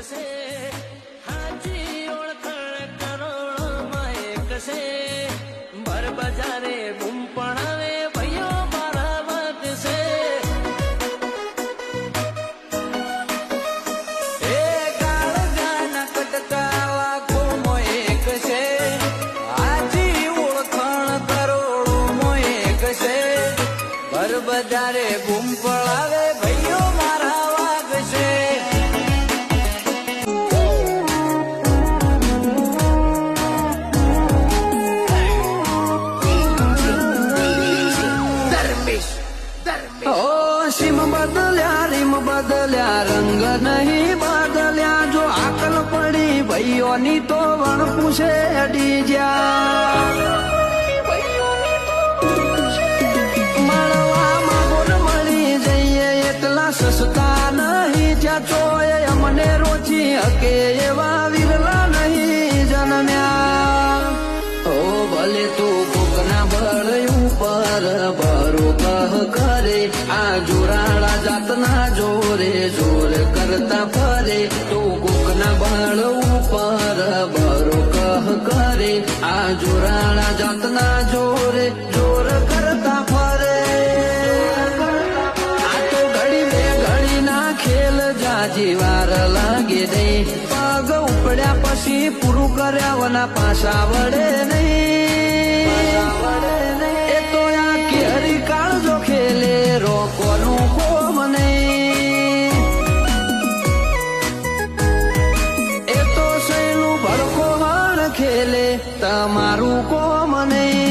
છે હાજી ઓળખાણ કરોડોમાં એક છે ભર બજારે બૂમ પડાવે ભાઈઓ મારા વાત છે એ કાળજાના કટકાવા કોમો એક છે હાજી ઓળખાણ કરોડોમાં એક છે ભર બજારે બૂમ પડાવે ભાઈઓ મારા વાગ છે સીમ બદલ્યા રીમ બદલ્યા રંગ નહીં બદલ્યા જો આકલ પડી ભાઈઓની તો વણ પૂછે અડી જ્યાં મળવામાં બોલ મળી જઈએ એટલા સસ્તા નહીં જ્યાં ચોય અમને રોચી હકે એવા વિરલા નહીં જન્મ્યા ઓ ભલે તું કોકના બળ ઉપર ભરો કહ કરે આ જોરાળા જાતના જોરે જોર કરતા ફરે તું કોકના બળ ઉપર ભરો કહ કરે આ જોરાળા જાતના જોરે જોર કરતા ફરે આ તો ઘડી બે ઘડી ના ખેલ જાજી વાર લાગે નહીં પગ ઉપડ્યા પછી પૂરું કર્યા વના પાછા વડે નહીં એ તો આ કેરી કાળજો ખેલે રોકોનું કોમ નહીં એ તો સૈનું ભડકો હણ ખેલે તમારું કોમ નહીં